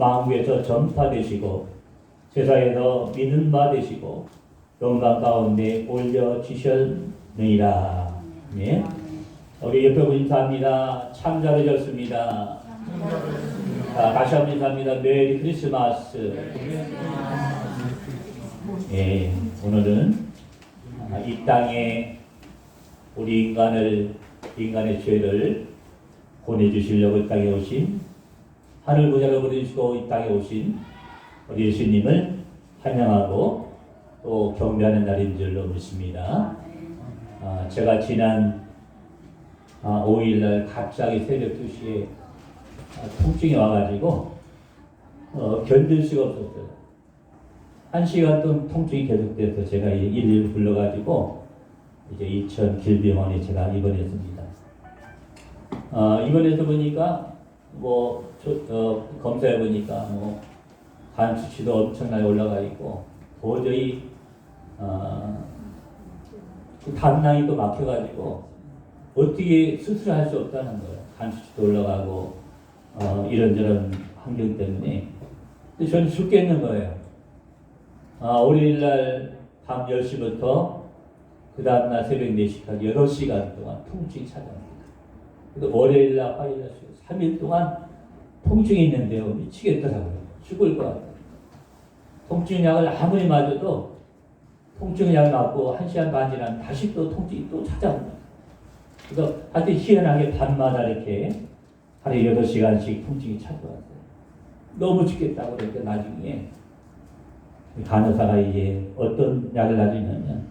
만국에서 전파되시고 세상에서 믿는 바 되시고 영광 가운데 올려지셨느니라. 네. 우리 옆에 분 인사합니다. 참 잘해줬습니다. 자, 다시 한번 인사합니다. 메리 크리스마스. 예, 오늘은 이 땅에 우리 인간의 죄를 보내주시려고 이 땅에 오신 하늘 보좌를 버리시고 이 땅에 오신 우리 예수님을 환영하고 또 경배하는 날인 줄로 믿습니다. 제가 지난 5일날 갑자기 새벽 2시에 통증이 와가지고 견딜 수가 없었어요. 1시간 동안 통증이 계속돼서 제가 119 불러가지고 이제 이천 길병원에 제가 입원했습니다. 입원해서 보니까 검사해 보니까 간 수치도 엄청나게 올라가 있고 도저히 그 담낭이 또 막혀가지고 어떻게 수술할 수 없다는 거예요. 간 수치도 올라가고 이런저런 환경 때문에. 근데 저는 죽겠는 거예요. 월요일날 밤 10시부터 그 다음날 새벽 4시까지 8시간 동안 통증이 찾아옵니다. 그래서 월요일날 화요일날 3일 동안 통증이 있는데요. 미치겠더라고요. 죽을 것 같아요. 통증약을 아무리 맞아도 통증약 맞고 1시간 반 지나면 다시 또 통증이 또 찾아옵니다. 그래서 하여튼 희한하게 밤마다 이렇게 하루에 8시간씩 통증이 찾아왔어요. 너무 죽겠다고 그러니까 나중에 간호사가 이제 어떤 약을 놔주냐면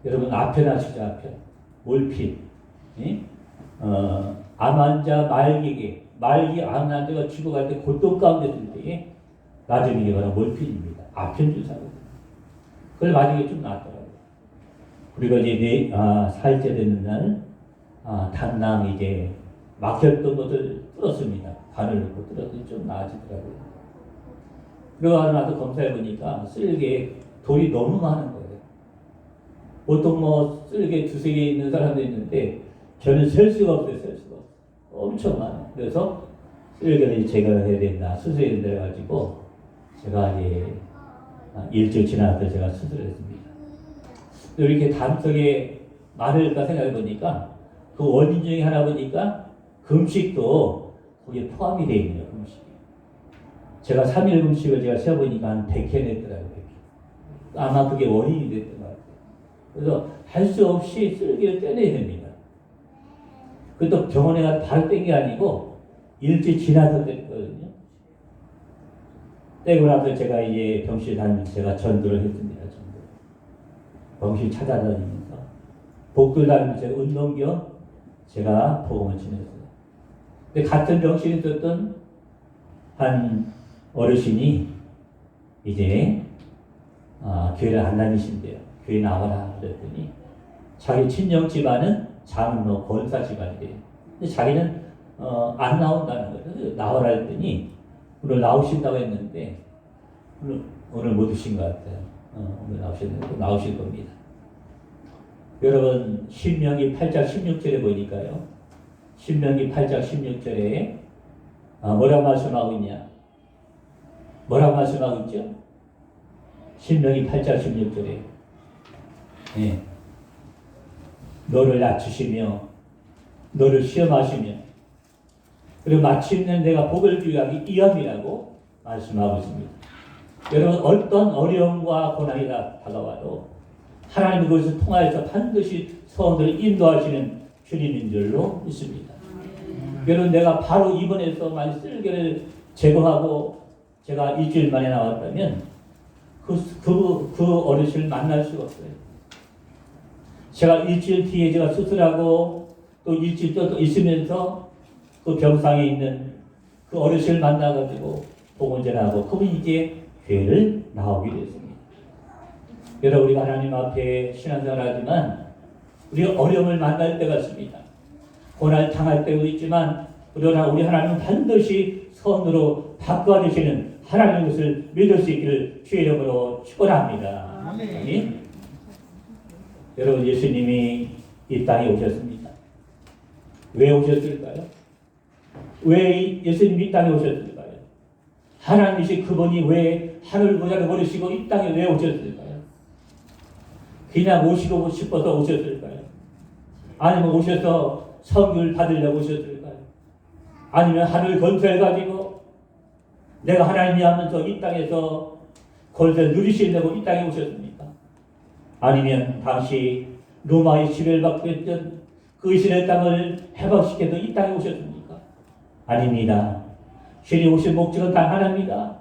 여러분 아편 하시죠. 아편. 몰핀. 암 환자 말기 암 환자가 죽어갈 때 고통 가운데 있을 때에 놔주는 게 바로 몰핀입니다. 아편 주사거든요. 그걸 맞은 게 좀 낫더라고요. 그리고 이제 4일째 되는 날 담낭 이제 막혔던 것을 뚫었습니다. 관을 넣고 뚫었더니 좀 나아지더라고요. 그러고 나서 검사해 보니까 쓸개에 돌이 너무 많은 거예요. 보통 쓸개 2-3개 있는 사람도 있는데 저는 셀 수가 없어요. 셀 수가 없어요. 엄청 많아요. 그래서 쓸개를 제거해야 된다. 수술해야 된다 해가지고 제가 이제 일주일 지나서 제가 수술했습니다. 이렇게 담속에 많을까 생각해 보니까 그 원인 중에 하나 보니까 금식도 거기에 포함이 되어 있네요. 금식이. 제가 3일 금식을 제가 세어보니까 한 100회 냈더라고요. 100회. 아마 그게 원인이 됐던 것 같아요. 그래서 할 수 없이 쓸개를 떼내야 됩니다. 그것도 병원에 가서 바로 뗀 게 아니고 일주일 지나서 뗐거든요. 떼고 나서 제가 이제 병실 다니면서 제가 전도를 했습니다. 전도. 병실 찾아다니면서 복도를 다니면서 제가 운동 겸 제가 복음을 전했어요. 근데 같은 병실에 있었던 한 어르신이 이제 교회를 안 다니신대요. 교회 나와라 그랬더니 자기 친정 집안은 장로 권사 집안이래요. 근데 자기는 안 나온다는 거예요. 그래서 나와라 했더니 오늘 나오신다고 했는데 오늘 못 오신 것 같아요. 오늘 나오셨는데 나오실 겁니다. 여러분 신명기 8장 16절에 보니까요. 신명기 8장 16절에 뭐라고 말씀하고 있냐? 뭐라고 말씀하고 있죠? 신명기 8장 16절에 너를 낮추시며 너를 시험하시며 그리고 마침내 내가 복을 주기 이함이라고 말씀하고 있습니다. 여러분 어떤 어려움과 고난이 다가와도 하나님 그것을 통하여서 반드시 성도를 인도하시는 주님인 줄로 믿습니다. 여러분 내가 바로 입원해서 만약 쓸개를 제거하고 제가 일주일 만에 나왔다면 그 어르신을 만날 수가 없어요. 제가 일주일 뒤에 제가 수술하고 또 일주일 또 있으면서 그 병상에 있는 그 어르신을 만나가지고 복음전하고 그분이 이제 교회를 나오게 됐습니다. 여러분 우리가 하나님 앞에 신앙생활하지만 우리가 어려움을 만날 때가 있습니다. 고난을 당할 때도 있지만 그러나 우리 하나님은 반드시 선으로 바꿔주시는 하나님의 것을 믿을 수 있기를 주의 이름으로 축원합니다. 아멘. 여러분 예수님이 이 땅에 오셨습니다. 왜 오셨을까요? 왜 예수님이 이 땅에 오셨을까요? 하나님이신 그분이 왜 하늘 보좌를 버리시고 이 땅에 왜 오셨을까요? 그냥 오시고 싶어서 오셨을까요? 아니면 오셔서 성교를 받으려고 오셨을까요? 아니면 하늘 건설해가지고 내가 하나님이 하면서 이 땅에서 건설 누리시려고 이 땅에 오셨습니까? 아니면 당시 로마의 지배를 받고 있던 그 이스라엘 땅을 해방시켜서 이 땅에 오셨습니까? 아닙니다. 주님이 오신 목적은 단 하나입니다.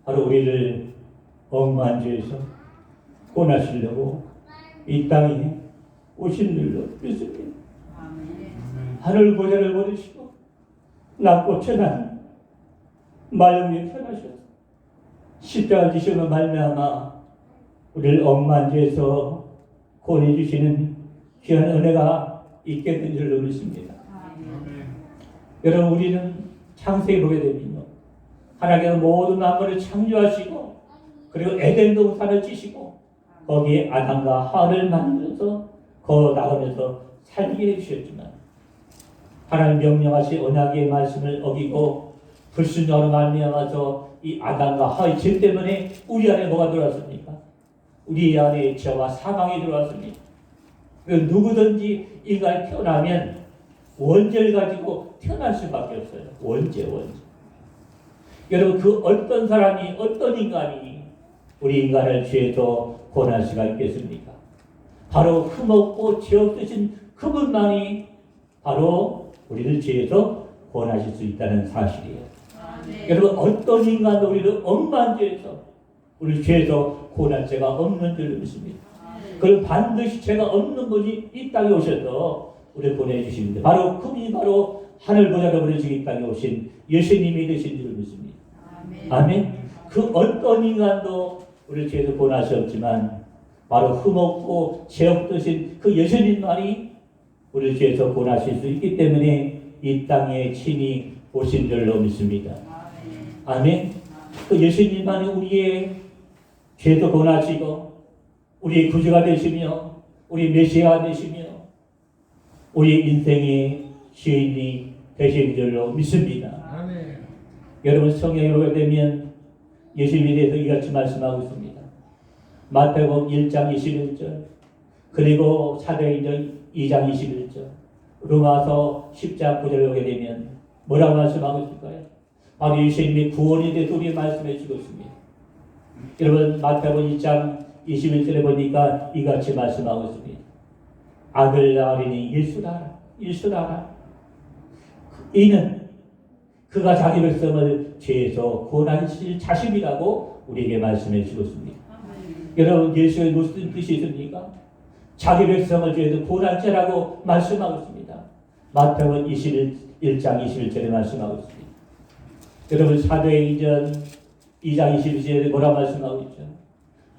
바로 우리를 억만 죄에서 구원하시려고 이 땅에 오신 줄로 믿습니다. 하늘 보좌를 버리시고 낮고 천한 마음 위에 편하셔서 십자가 지심으로 말미암아 우리를 억만 죄에서 구원해 주시는 귀한 은혜가 있게 된 줄로 믿습니다. 여러분, 우리는 창세기 보게 되면요, 하나님께서 모든 만물을 창조하시고 그리고 에덴 동산을 지시고 거기에 아담과 하와를 만들어서 거 나가면서 살게 해주셨지만 하나님 명령하신 언약의 말씀을 어기고 불순종으로 말미암아서 이 아담과 하와의 죄 때문에 우리 안에 뭐가 들어왔습니까? 우리 안에 죄와 사망이 들어왔습니다. 누구든지 인간이 태어나면 원죄를 가지고 태어날 수밖에 없어요. 원죄. 여러분, 그 어떤 사람이, 어떤 인간이 우리 인간을 죄에서 구원할 수가 있겠습니까? 바로 흠없고 죄 없으신 그분만이 바로 우리를 죄에서 구원하실 수 있다는 사실이에요. 여러분, 어떤 인간도 우리를 억만 죄에서 우리 죄에서 구원할 죄가 없는 줄 믿습니다. 그럼 반드시 죄가 없는 분이 이 땅에 오셔서 우리를 보내주십니다. 바로 그분이 바로 하늘 보좌를 버리시고 이 땅에 오신 예수님이 되신 줄 믿습니다. 아멘. 그 어떤 인간도 우리를 죄에서 구원할 수 없지만 바로 흠없고 죄 없으신 그 예수님만이 우리를 죄에서 구원하실 수 있기 때문에 이 땅에 친히 오신 줄로 믿습니다. 아멘. 그 예수님만이 우리의 죄도 구원하시고 우리의 구주가 되시며 우리 메시아가 되시며 우리 인생의 주인이 되신 줄로 믿습니다. 아멘. 여러분, 성경에 보게 되면 예수님에 대해서 이같이 말씀하고 있습니다. 마태복음 1장 21절 그리고 사도행전 2장 21절 로마서 10장 9절에 보게 되면 뭐라고 말씀하고 있을까요? 바로 예수님의 구원에 대해서 우리에게 말씀해 주고 있습니다. 여러분, 마태복음 1장 21절에 보니까 이같이 말씀하고 있습니다. 아들 낳으리니 일수라라. 이는 그가 자기 백성을 죄에서 구원하실 자신이라고 우리에게 말씀해 주고 있습니다. 여러분, 예수의 무슨 뜻이 있습니까? 자기 백성을 죄에서 구원할 자라고 말씀하고 있습니다. 마태복음 21장 21절에 말씀하고 있습니다. 여러분, 사도행전 2장 22절에 뭐라 말씀하고 있죠?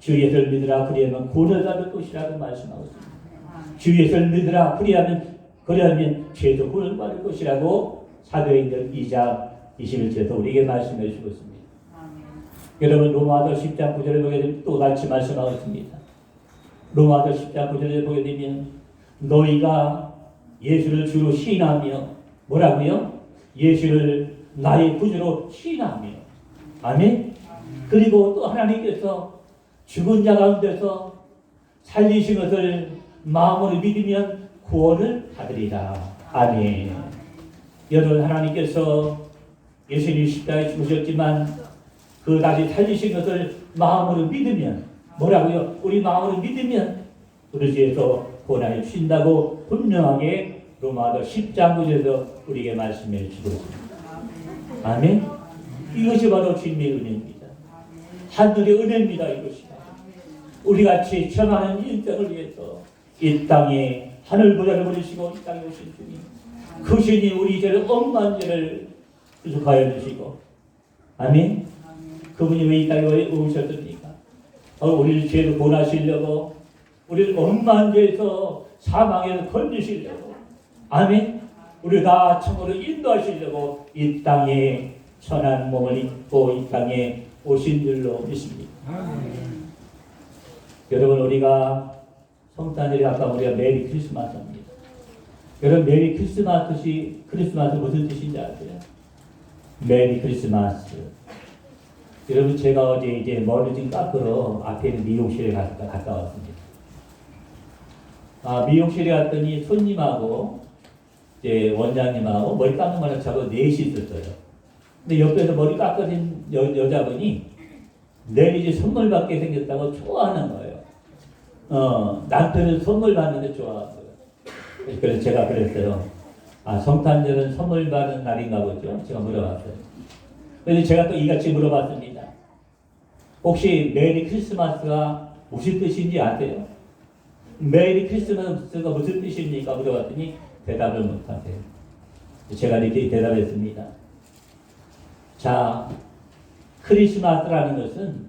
주 예수를 믿으라 그리하면 구원을 받을 것이라고 말씀하고 있습니다. 주 예수를 믿으라 그리하면 죄도 구원을 받을 것이라고 사도행전 2장 21절에서 우리에게 말씀해 주고 있습니다. 여러분, 로마서 10장 9절을 보게 되면 또 같이 말씀하고 있습니다. 로마서 10장 9절을 보게 되면 너희가 예수를 주로 시인하며 뭐라고요? 예수를 나의 구주로 시인하며 아멘. 그리고 또 하나님께서 죽은 자 가운데서 살리신 것을 마음으로 믿으면 구원을 받으리라. 아멘. 여러분, 하나님께서 예수님이 십자가에 죽으셨지만 그 다시 살리신 것을 마음으로 믿으면 뭐라고요? 우리 마음으로 믿으면 우리 죄에서 구원하여 주신다고 분명하게 로마서 10장 9절에서 우리에게 말씀해 주고 있습니다. 아멘. 이것이 바로 주님의 은혜입니다. 하늘의 은혜입니다. 이것이 우리같이 천하는 인생을 위해서 이 땅에 하늘 보좌를 버리시고 이 땅에 오신 주님, 그 주님 우리 죄를 억만 죄를 구속하여 주시고 아멘. 그분이 왜 이 땅에 오셨습니까? 우리를 죄로 구원하시려고 우리를 억만 죄에서 사망에서 건지시려고 아멘. 우리 다 천국으로 인도하시려고 이 땅에 천한 몸을 입고 이 땅에 오신 줄로 믿습니다. 여러분, 우리가 성탄절이 아까 우리가 메리 크리스마스 합니다. 여러분, 메리 크리스마스 무슨 뜻인지 아세요? 메리 크리스마스. 여러분 제가 어제 이제 머리 좀 깎으러 앞에 있는 미용실에 갔다 왔습니다. 미용실에 갔더니 손님하고 이제 원장님하고 머리 깎는 거는 저하고 넷이 있었어요. 근데 옆에서 머리 깎아준 여자분이 내일 이제 선물 받게 생겼다고 좋아하는 거예요. 남편은 선물 받는데 좋아하는 거예요. 그래서 제가 그랬어요. 성탄절은 선물 받는 날인가 보죠? 제가 물어봤어요. 그래서 제가 또 이같이 물어봤습니다. 혹시 메리 크리스마스가 무슨 뜻인지 아세요? 메리 크리스마스가 무슨 뜻입니까? 물어봤더니 대답을 못하세요. 제가 이렇게 대답했습니다. 자, 크리스마스라는 것은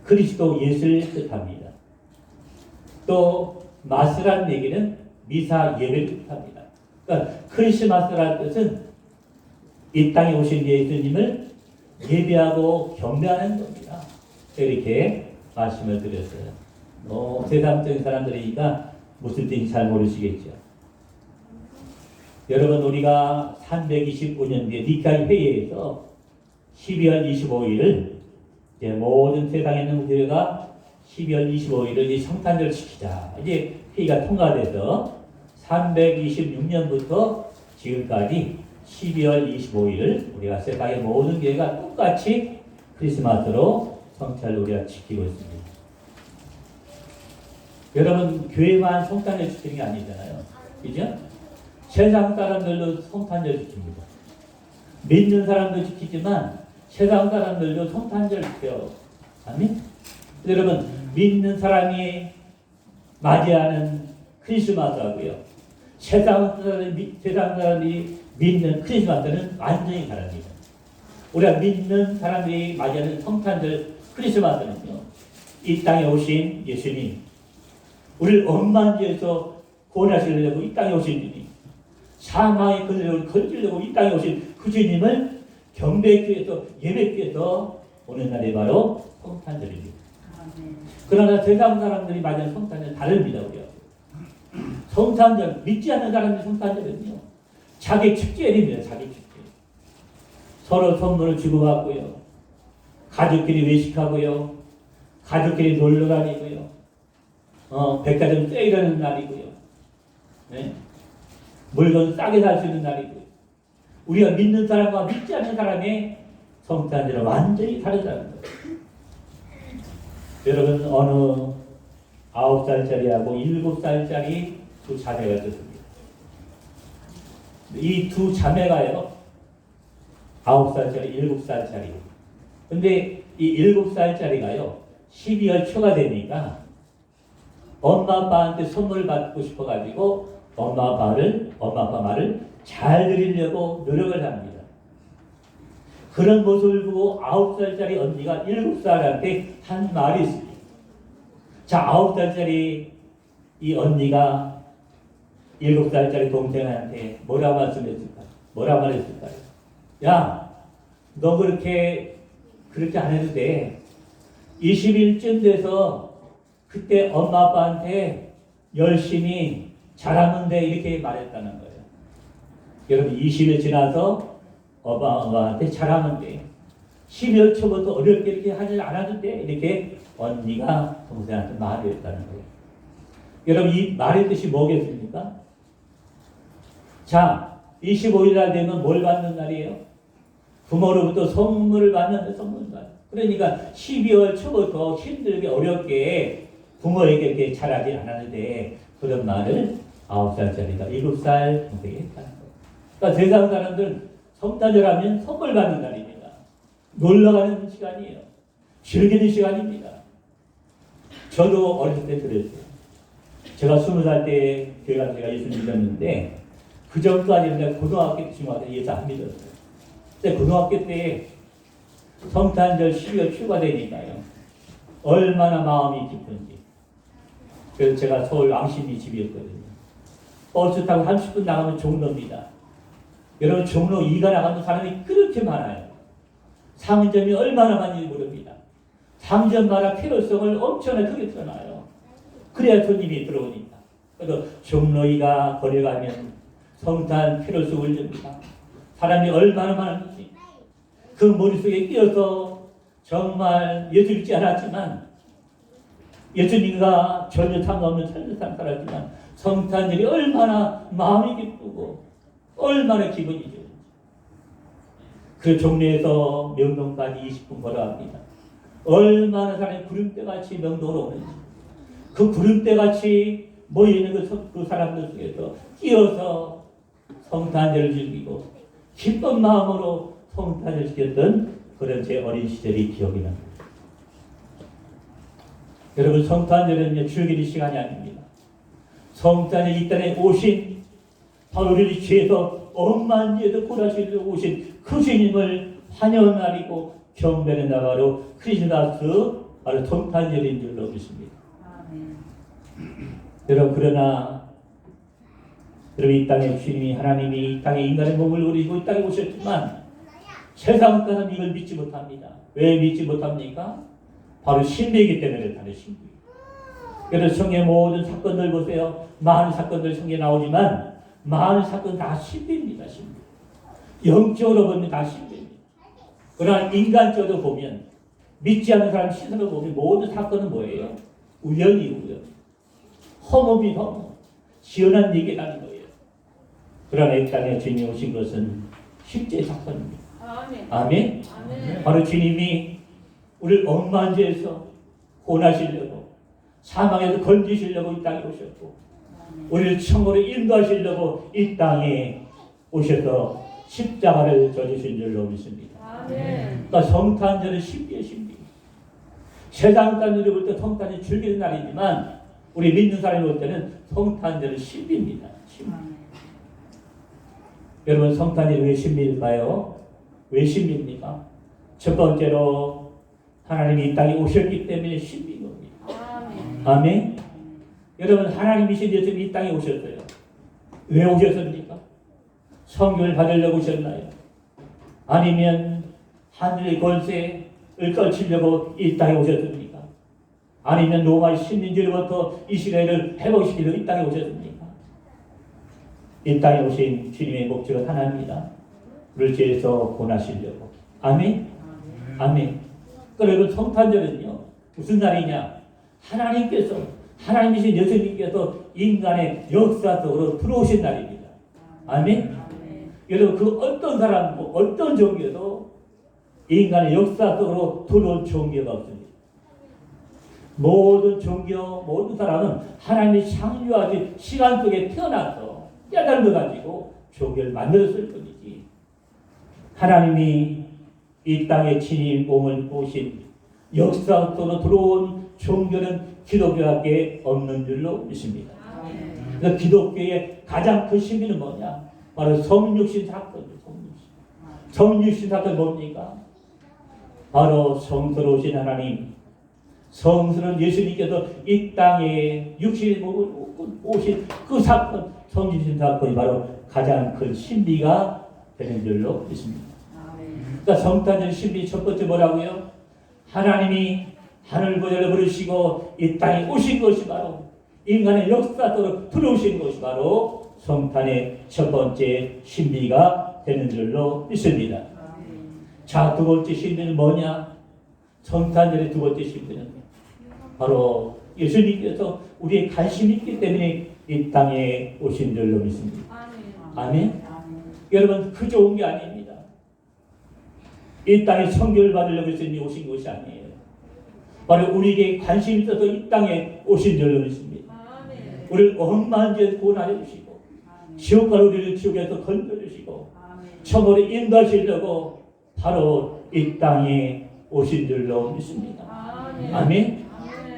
그리스도 예수를 뜻합니다. 또 마스라는 얘기는 미사 예배를 뜻합니다. 그러니까 크리스마스라는 뜻은 이 땅에 오신 예수님을 예배하고 경배하는 겁니다. 이렇게 말씀을 드렸어요. 세상적인 사람들이니까 무슨 뜻인지 잘 모르시겠죠. 여러분 우리가 325년 뒤에 니카이 회의에서 12월 25일을 모든 세상에 있는 교회가 12월 25일을 이 성탄절을 지키자. 이제 회의가 통과돼서 326년부터 지금까지 12월 25일 우리가 세상의 모든 교회가 똑같이 크리스마스로 성탄을 우리가 지키고 있습니다. 여러분 교회만 성탄절 지키는 게 아니잖아요. 그죠? 세상 사람들도 성탄절 지킵니다. 믿는 사람도 지키지만 세상 사람들도 성탄절 지켜요. 아멘? 여러분 믿는 사람이 맞이하는 크리스마스하고요. 세상 사람이 믿는 크리스마스는 완전히 다릅니다. 우리가 믿는 사람들이 맞이하는 성탄절 크리스마스는요. 이 땅에 오신 예수님, 우리를 억만지에서 구원하시려고 이 땅에 오신 주님, 사망의 권세를 건지려고 이 땅에 오신 그 주님을 경배하기 위해서 예배하기 위해서 오는 날이 바로 성탄절입니다. 그러나 세상 사람들이 맞이하는 성탄절은 다릅니다. 우리가. 성탄절, 믿지 않는 사람들의 성탄절은요. 자기 축제입니다. 자기 축제. 서로 선물을 주고받고요. 가족끼리 외식하고요. 가족끼리 놀러 다니고요. 백화점 세일하는 날이고요. 네? 물건 싸게 살 수 있는 날이고요. 우리가 믿는 사람과 믿지 않는 사람의 성탄절은 완전히 다르다는 거예요. 여러분 어느 9살짜리하고 7살짜리 두 자매가 있었습니다. 이 두 자매가요 9살짜리, 7살짜리. 근데 이 7살짜리가요 12월 초가 되니까 엄마 아빠한테 선물 받고 싶어가지고 엄마 아빠 말을 잘 들으려고 노력을 합니다. 그런 모습을 보고 9살짜리 언니가 7살한테 한 말이 있습니다. 자, 9살짜리 이 언니가 7살짜리 동생한테 뭐라고 말씀했을까요? 뭐라고 말했을까요? 야, 너 그렇게 안 해도 돼. 20일쯤 돼서 그때 엄마 아빠한테 열심히 잘하면 돼. 이렇게 말했다는 거예요. 여러분 20일 지나서 엄마한테 잘하면 돼. 12월 초부터 어렵게 이렇게 하지 않아도 돼. 이렇게 언니가 동생한테 말했다는 거예요. 여러분 이 말의 뜻이 뭐겠습니까? 자, 25일 날 되면 뭘 받는 날이에요? 부모로부터 선물을 받는 선물날. 그러니까 12월 초부터 힘들게 어렵게 부모에게 이렇게 잘하지 않았는데 그런 말을 9살짜리가 7살 동생이 했다는 거예요. 그러니까 세상 사람들 성탄절 하면 선물 받는 날입니다. 놀러가는 시간이에요. 즐기는 시간입니다. 저도 어렸을 때 그랬어요. 제가 20살 때 교회가 제가 예수 믿었는데 그 전까지는 내가 고등학교 때 중학교 때 예수 안 믿었어요. 근데 고등학교 때 성탄절 12월 초가 되니까요. 얼마나 마음이 깊은지. 그래서 제가 서울 왕십리 집이었거든요. 버스 타고 30분 나가면 종로입니다. 여러분 종로 2가 나가는 사람이 그렇게 많아요. 상점이 얼마나 많은지 모릅니다. 상점마다 필요성을 엄청나게 크게 드러나요. 그래야 손님이 들어오니까. 그래서 종로 2가 거래가면 성탄 필요성을 줍니다. 사람이 얼마나 많은지 그 머릿속에 끼어서 정말 예수 믿지 않았지만 예수님과 전혀 상관없는 삶을 살았지만 성탄절이 얼마나 마음이 기쁘고 얼마나 기분이 좋은지. 그 종례에서 명동까지 20분 걸어갑니다. 얼마나 사람이 구름대같이 명동으로 오는지. 그 구름대같이 모여있는 그 사람들 속에서 뛰어서 성탄절을 즐기고 기쁜 마음으로 성탄절을 지켰던 그런 제 어린 시절이 기억이 납니다. 여러분, 성탄절은 즐기는 시간이 아닙니다. 성탄절 이 땅에 오신 바로 우리를 죄에서 엄만 죄에서 구원하시려고 오신 그 주님을 환영하는 날이고 경배하는 날 바로 크리스마스, 바로 성탄절인 줄로 믿습니다. 여러분, 그러나 여러분, 이 땅에 주님이 하나님이 이 땅에 인간의 몸을 우리고 이 땅에 오셨지만 세상 사람은 이걸 믿지 못합니다. 왜 믿지 못합니까? 바로 신비이기 때문에 그렇다는 신비. 그래서 성경의 모든 사건들 보세요. 많은 사건들 성경에 나오지만 많은 사건 다 신비입니다. 신비. 영적으로 보면 다 신비입니다. 그러나 인간적으로 보면 믿지 않는 사람 시선으로 보면 모든 사건은 뭐예요? 우연이 우연. 허무비 허무. 시원한 얘기라는 거예요. 그러나 이 땅에 주님이 오신 것은 실제 사건입니다. 아멘. 아멘. 아멘. 바로 주님이 우리를 엄한 죄에서 구원하시려고 사망에서 건지시려고 이 땅에 오셨고 우리를 천국으로 인도하시려고 이 땅에 오셔서 십자가를 져주신 줄로 믿습니다. 그러니까 성탄절은 신비의 신비. 세상 사람들이 볼 때 성탄절이 즐기는 날이지만 우리 믿는 사람이 볼 때는 성탄절은 신비입니다. 신비. 여러분, 성탄절이 왜 신비일까요? 왜 신비입니까? 첫 번째로 하나님이 이 땅에 오셨기 때문에 신비인 겁니다. 아멘. 여러분, 하나님이신 예수님이 이 땅에 오셨어요. 왜 오셨습니까? 성경을 받으려고 오셨나요? 아니면 하늘의 권세를 떨치려고 이 땅에 오셨습니까? 아니면 로마의 식민지로부터 이스라엘을 회복시키려고 이 땅에 오셨습니까? 이 땅에 오신 주님의 목적은 하나입니다. 우리를 죄에서 구원하시려고. 아멘. 아멘. 그리고 성탄절은요, 무슨 날이냐? 하나님이신 예수님께서 인간의 역사 속으로 들어오신 날입니다. 아멘. 여러분, 그 어떤 사람, 어떤 종교도 인간의 역사 속으로 들어온 종교가 없습니다. 모든 종교, 모든 사람은 하나님의 창조하신 시간 속에 태어나서 깨달아가지고 종교를 만들었을 뿐이지. 하나님이 이 땅에 친히 몸을 보신 역사 속으로 들어온 종교는 기독교밖에 없는 줄로 믿습니다. 그래서 기독교의 가장 큰 신비는 뭐냐? 바로 성육신 사건이에요. 성육신 사건이 뭡니까? 바로 성스러우신 하나님, 성스러운 예수님께서 이 땅에 육신의 몸을 오신 그 사건, 성육신 사건이 바로 가장 큰 신비가 되는 줄로 믿습니다. 그러니까 성탄절 신비 첫 번째 뭐라고요? 하나님이 하늘 보좌를 부르시고 이 땅에 오신 것이 바로 인간의 역사 속으로 들어오신 것이 바로 성탄의 첫 번째 신비가 되는 줄로 믿습니다. 자, 두 번째 신비는 뭐냐? 성탄절의 두 번째 신비는 바로 예수님께서 우리의 관심이 있기 때문에 이 땅에 오신 줄로 믿습니다. 아멘. 여러분, 그 좋은 게 아닙니다. 이 땅에 성교를 받으려고 예수님이 오신 것이 아니에요. 바로 우리에게 관심이 있어서 이 땅에 오신 줄로 믿습니다. 우리를 엄한 죄에서 구원하여 주시고 지옥과 우리를 지옥에서 건져주시고 천국으로 인도하시려고 바로 이 땅에 오신 줄로 믿습니다. 아멘.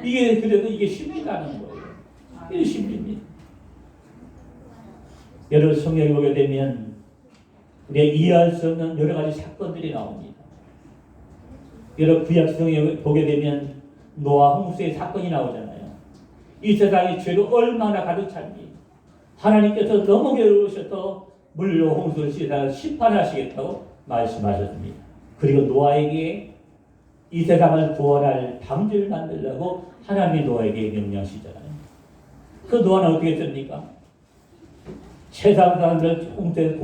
이게 그래도 이게 신비라는 거예요. 이게 신비입니다. 여러분, 성경에 보게 되면 우리가 이해할 수 없는 여러 가지 사건들이 나옵니다. 여러분, 구약 성경에 보게 되면 노아 홍수의 사건이 나오잖아요. 이 세상이 죄로 얼마나 가득 찬지 하나님께서 너무 괴로우셔서 물로 홍수를 세상을 심판하시겠다고 말씀하셨습니다. 그리고 노아에게 이 세상을 구원할 방주를 만들려고 하나님이 노아에게 명령하시잖아요. 그 노아는 어떻게 했습니까? 세상 사람들 홍수에서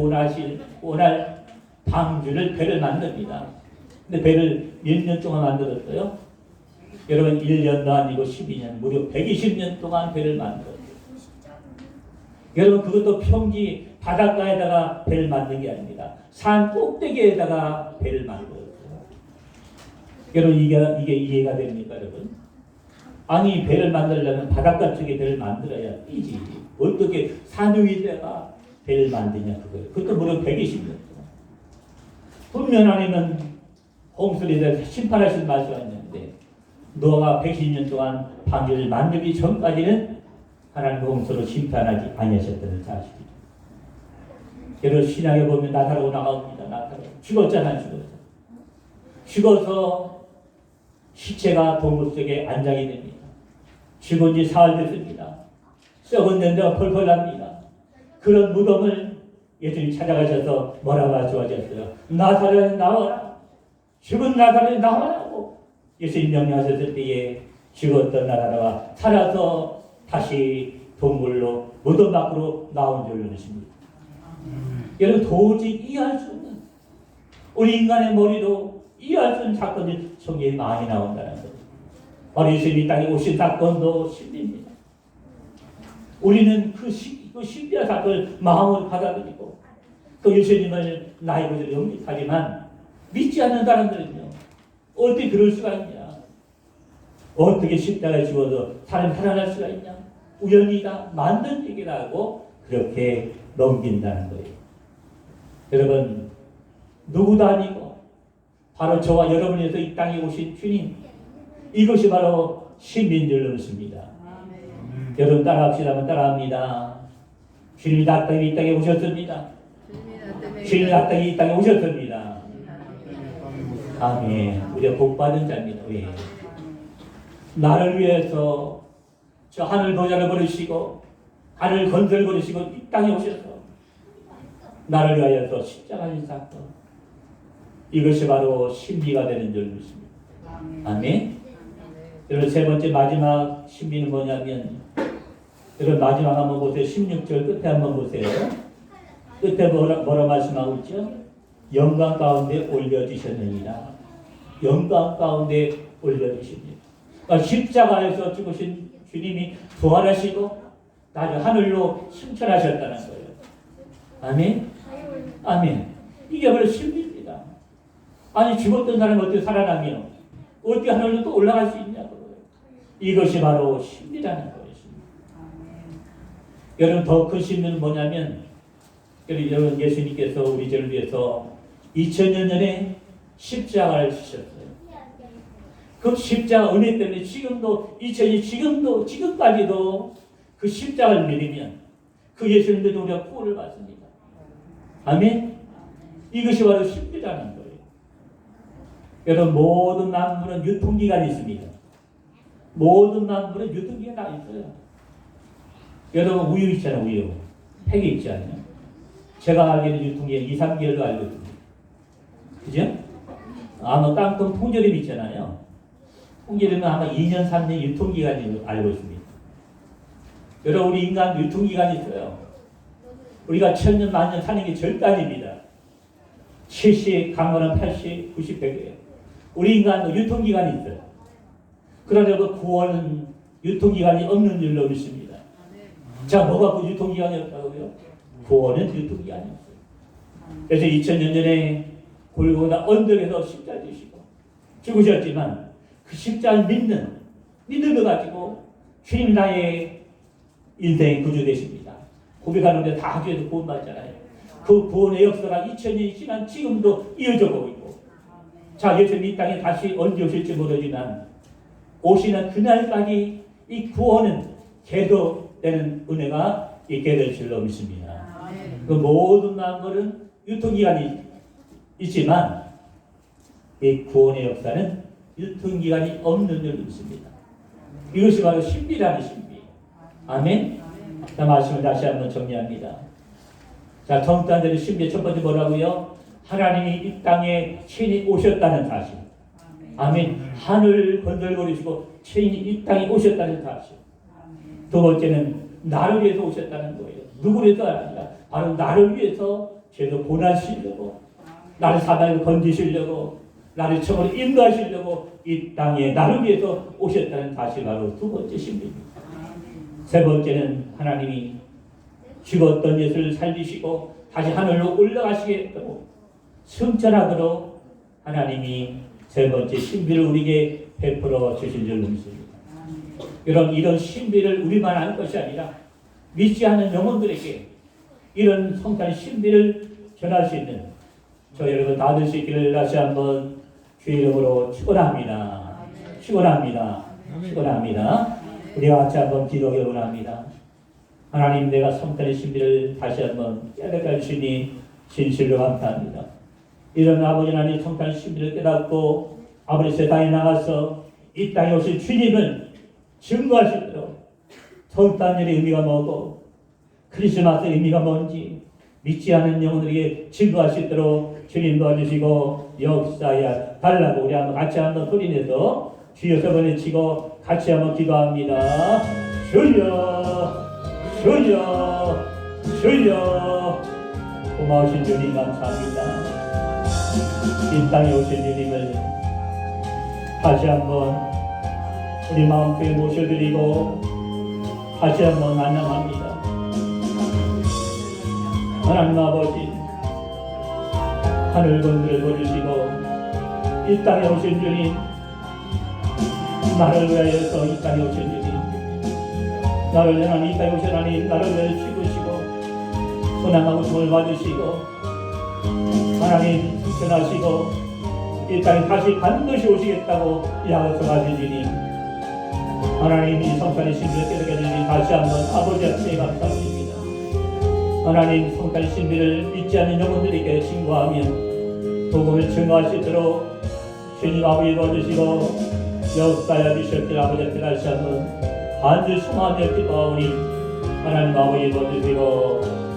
구원할 방주를 배를 만듭니다. 근데 배를 몇 년 동안 만들었어요? 여러분 1년도 아니고 12년, 무려 120년 동안 배를 만들었어요. 여러분 그것도 평지 바닷가에다가 배를 만든 게 아닙니다. 산 꼭대기에다가 배를 만들었어요. 여러분 이게 이해가 됩니까, 여러분? 아니 배를 만들려면 바닷가 쪽에 배를 만들어야 뛰지. 어떻게 산 위에다가 배를 만드냐 그거예요. 그것도 무려 120년 동안. 분명 아니면 홍수에 대해서 심판하신 말씀이 있는데 노아가 120년 동안 방주를 만들기 전까지는 하나님 홍수로 심판하지 아니하셨다는 사실이죠. 여러분 신약에 보면 나타나고 나옵니다. 나타나고 죽었잖아요. 죽어서 시체가 동굴 속에 안장이 됩니다. 죽은 지 사흘 됐습니다. 썩은 냄새가 펄펄 납니다. 그런 무덤을 예수님이 찾아가셔서 뭐라고 말씀하셨어요? 나사렛 나와라. 죽은 나사렛 나와라고 예수님 명령하셨을 때에 죽었던 나사렛가 살아서 다시 동굴로 무덤 밖으로 나온 줄 믿으십니다. 여러분 도저히 이해할 수 없는 우리 인간의 머리도 이해할 수 없는 사건이 성경에 많이 나온다는 거죠. 바로 예수님이 땅에 오신 사건도 신비입니다. 우리는 그 신비한 사건을 마음으로 받아들이고 또 예수님을 나의 것을 영접하지만 믿지 않는 사람들은요 어떻게 그럴 수가 있냐? 어떻게 십자가에 죽어서 사람이 살아날 수가 있냐? 우연이다, 만든 얘기다 하고 그렇게 넘긴다는 거예요. 여러분 누구도 아니고 바로 저와 여러분을 위해서 이 땅에 오신 주님, 이것이 바로 신비인 줄 믿습니다. 여러분 따라합시다. 따라합니다. 주님이 이 땅에 오셨습니다. 주님이 이 땅에 오셨습니다. 아멘. 우리가 복받은 자입니다. 왜? 나를 위해서 저 하늘 보좌를 버리시고 하늘 건설 버리시고 이 땅에 오셔서 나를 위하여서 십자가의 사건, 이것이 바로 신비가 되는 줄 믿습니다. 아멘. 여러분 세 번째 마지막 신비는 뭐냐면 여러분 마지막 한번 보세요. 16절 끝에 한번 보세요. 끝에 뭐라 말씀하고 있죠? 영광 가운데 올려주셨느니라. 영광 가운데 올려주십니다. 그러니까 십자가에서 죽으신 주님이 부활하시고 나를 하늘로 승천하셨다는 거예요. 아멘? 아멘. 이게 바로 신비입니다. 아니 죽었던 사람이 어떻게 살아나며 어떻게 하늘로 또 올라갈 수 있냐고요. 이것이 바로 신비라는 거예요. 여러분 더 큰 신비는 뭐냐면 여러분 예수님께서 우리 죄를 위해서 2000년 전에 십자가를 지셨어요. 그 십자가 은혜 때문에 지금도 2000년 지금까지도 그 십자가를 믿으면 그 예수님도 우리가 구원을 받습니다. 아멘. 이것이 바로 신비라는 거예요. 여러분 모든 만물은 유통기간이 있습니다. 모든 만물은 유통기간이 다 있어요. 여러분 우유 있잖아요. 우유. 팩이 있지 않아요? 제가 알기로는 유통기간 2, 3개월도 알고 있습니다. 그죠? 아마 깡통 통조림 있잖아요. 통조림은 아마 2년, 3년 유통기간이 알고 있습니다. 여러분 우리 인간 유통기간이 있어요. 우리가 1000년, 만년 사는 게 절대 아닙니다. 70, 강건은 80, 90, 100이에요. 우리 인간도 유통기간이 있어요. 그러나 그 구원은 유통기간이 없는 줄로 믿습니다. 자, 뭐가 그 유통기간이 없다고요? 구원은 유통기간이 없어요. 그래서 2000년 전에 골고다 언덕에서 십자가 지시고 죽으셨지만 그 십자가를 믿는 믿음을 가지고 주님 나의 인생의 구주 되십니다. 고백하는데 다 주에서 구원받잖아요. 그 구원의 역사가 2000년이 지난 지금도 이어져 오고 있고, 자 예수님 이 땅에 다시 언제 오실지 모르지만 오시는 그날까지 이 구원은 계속되는 은혜가 있게 될 줄로 믿습니다. 그 모든 만물은 유통기간이 있지만 이 구원의 역사는 유통기간이 없는 줄 믿습니다. 이것이 바로 신비라는 신비. 아멘. 자, 말씀을 다시 한번 정리합니다. 자, 정단들의 신비의 첫 번째 뭐라고요? 하나님이 이 땅에 친히 오셨다는 사실. 아멘. 하늘 건설거리시고 친히 이 땅에 오셨다는 사실. 두 번째는 나를 위해서 오셨다는 거예요. 누구를 위해서 아니라 바로 나를 위해서 죄도 고난시려고 나를 사단에서 건지시려고 나를 처음으로 인도하시려고 이 땅에 나를 위해서 오셨다는 사실 바로 두 번째 신비입니다. 세 번째는 하나님이 죽었던 예수를 살리시고 다시 하늘로 올라가시겠다고 승천하도록 하나님이 세 번째 신비를 우리에게 베풀어 주신 줄 믿습니다. 여러분, 이런 신비를 우리만 아는 것이 아니라 믿지 않는 영혼들에게 이런 성탄 신비를 전할 수 있는 저 여러분 다 될 수 있기를 다시 한번 주의 이름으로 축원합니다. 축원합니다. 축원합니다. 우리가 같이 한번 기도하기 원합니다. 하나님, 내가 성탄의 신비를 다시 한번 깨닫게 해주시니 진실로 감사합니다. 이런 아버지 하나님 성탄의 신비를 깨닫고 아버지 세상에 나가서 이 땅에 오신 주님을 증거하시도록 성탄절의 의미가 뭐고 크리스마스의 의미가 뭔지 믿지 않는 영혼들에게 증거할 수 있도록 주님 도와주시고 역사에 달라고 우리 한번 같이 한번 소리내서 주여 세 번 외치고 같이 한번 기도합니다. 주여 주여 주여. 고마우신 주님 감사합니다. 이 땅에 오신 주님을 다시 한번 우리 마음속에 모셔드리고 다시 한번 안녕합니다. 하나님 아버지, 하늘 건드려 버리시고 이 땅에 오신 주님, 나를 위하여서 이 땅에 오신 주님, 나를 하나님 이 땅에 오신 하나님, 나를 위하여 죽으시고 소망하고 정을 받으시고 하나님 승천하시고 이 땅에 다시 반드시 오시겠다고 약속하신 주님, 하나님 이 성탄의 신비를 깨닫게 해주신 다시 한번 아버지 앞에 감사드립니다. 하나님 성탄의 신비를 믿지 않는 영혼들에게 증거하며 복음을 증거하시도록 주님 아버지 도와주시고 역사여 주셨길 아버지 앞에 다시 한번 반드시 소망하며 기도하오니 하나님 아버지 도와주시고